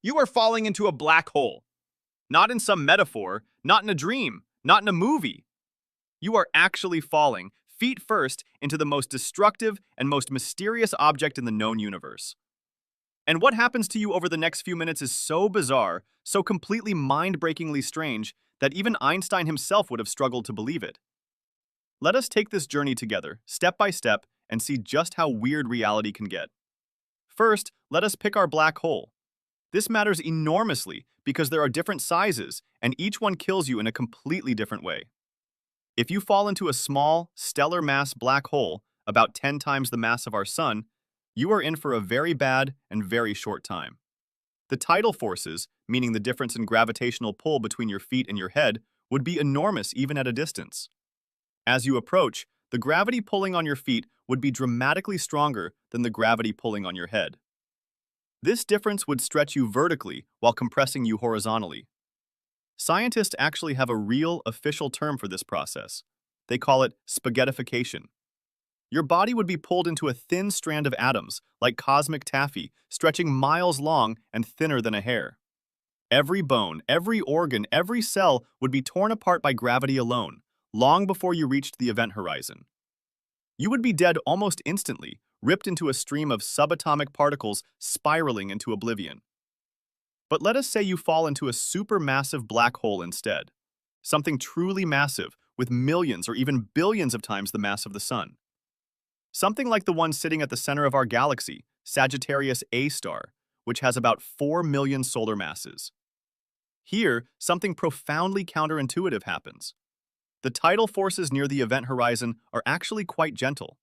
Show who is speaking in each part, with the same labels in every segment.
Speaker 1: You are falling into a black hole. Not in some metaphor, not in a dream, not in a movie. You are actually falling, feet first, into the most destructive and most mysterious object in the known universe. And what happens to you over the next few minutes is so bizarre, so completely mind-breakingly strange, that even Einstein himself would have struggled to believe it. Let us take this journey together, step by step, and see just how weird reality can get. First, let us pick our black hole. This matters enormously because there are different sizes, and each one kills you in a completely different way. If you fall into a small, stellar mass black hole, about 10 times the mass of our Sun, you are in for a very bad and very short time. The tidal forces, meaning the difference in gravitational pull between your feet and your head, would be enormous even at a distance. As you approach, the gravity pulling on your feet would be dramatically stronger than the gravity pulling on your head. This difference would stretch you vertically while compressing you horizontally. Scientists actually have a real, official term for this process. They call it spaghettification. Your body would be pulled into a thin strand of atoms, like cosmic taffy, stretching miles long and thinner than a hair. Every bone, every organ, every cell would be torn apart by gravity alone, long before you reached the event horizon. You would be dead almost instantly, ripped into a stream of subatomic particles spiraling into oblivion. But let us say you fall into a supermassive black hole instead. Something truly massive, with millions or even billions of times the mass of the Sun. Something like the one sitting at the center of our galaxy, Sagittarius A star, which has about 4 million solar masses. Here, something profoundly counterintuitive happens. The tidal forces near the event horizon are actually quite gentle.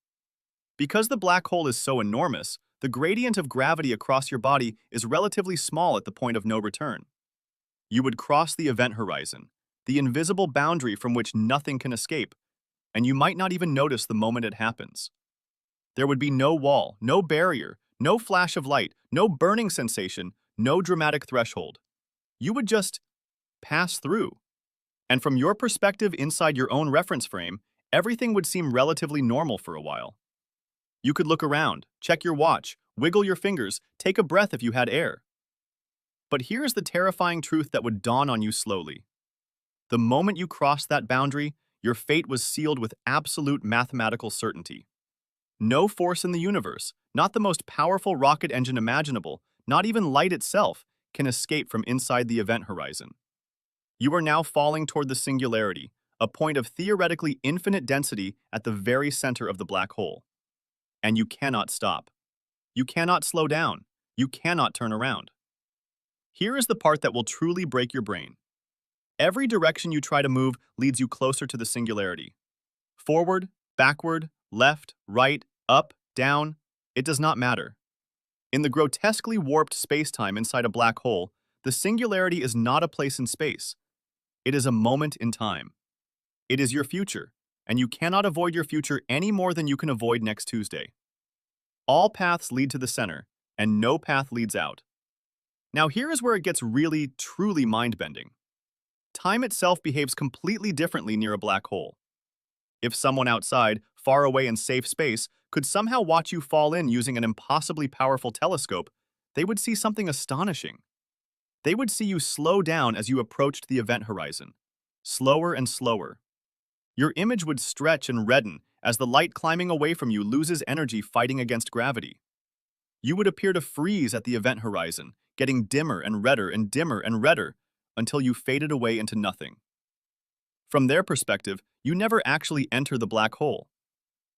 Speaker 1: Because the black hole is so enormous, the gradient of gravity across your body is relatively small at the point of no return. You would cross the event horizon, the invisible boundary from which nothing can escape, and you might not even notice the moment it happens. There would be no wall, no barrier, no flash of light, no burning sensation, no dramatic threshold. You would just pass through. And from your perspective inside your own reference frame, everything would seem relatively normal for a while. You could look around, check your watch, wiggle your fingers, take a breath if you had air. But here's the terrifying truth that would dawn on you slowly. The moment you crossed that boundary, your fate was sealed with absolute mathematical certainty. No force in the universe, not the most powerful rocket engine imaginable, not even light itself, can escape from inside the event horizon. You are now falling toward the singularity, a point of theoretically infinite density at the very center of the black hole. And you cannot stop. You cannot slow down. You cannot turn around. Here is the part that will truly break your brain. Every direction you try to move leads you closer to the singularity. Forward, backward, left, right, up, down, it does not matter. In the grotesquely warped space-time inside a black hole, the singularity is not a place in space. It is a moment in time. It is your future, and you cannot avoid your future any more than you can avoid next Tuesday. All paths lead to the center, and no path leads out. Now here is where it gets really, truly mind-bending. Time itself behaves completely differently near a black hole. If someone outside, far away in safe space, could somehow watch you fall in using an impossibly powerful telescope, they would see something astonishing. They would see you slow down as you approached the event horizon, slower and slower. Your image would stretch and redden as the light climbing away from you loses energy fighting against gravity. You would appear to freeze at the event horizon, getting dimmer and redder and dimmer and redder until you faded away into nothing. From their perspective, you never actually enter the black hole.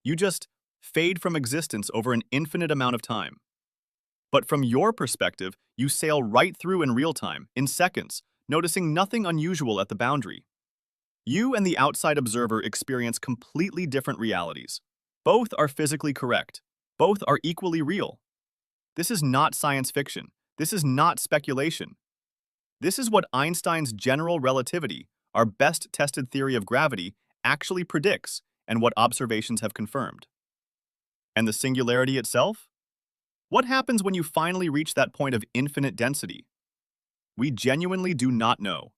Speaker 1: You just fade from existence over an infinite amount of time. But from your perspective, you sail right through in real time, in seconds, noticing nothing unusual at the boundary. You and the outside observer experience completely different realities. Both are physically correct. Both are equally real. This is not science fiction. This is not speculation. This is what Einstein's general relativity, our best tested theory of gravity, actually predicts and what observations have confirmed. And the singularity itself? What happens when you finally reach that point of infinite density? We genuinely do not know.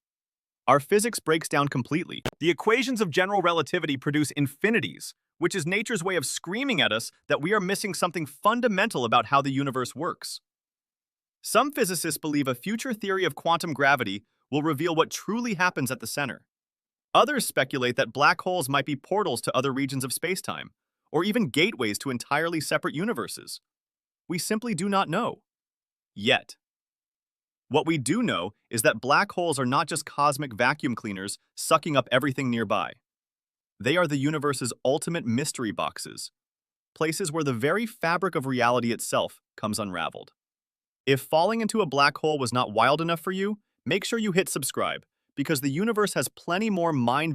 Speaker 1: Our physics breaks down completely. The equations of general relativity produce infinities, which is nature's way of screaming at us that we are missing something fundamental about how the universe works. Some physicists believe a future theory of quantum gravity will reveal what truly happens at the center. Others speculate that black holes might be portals to other regions of spacetime, or even gateways to entirely separate universes. We simply do not know. Yet. What we do know is that black holes are not just cosmic vacuum cleaners sucking up everything nearby. They are the universe's ultimate mystery boxes, places where the very fabric of reality itself comes unraveled. If falling into a black hole was not wild enough for you, make sure you hit subscribe, because the universe has plenty more mind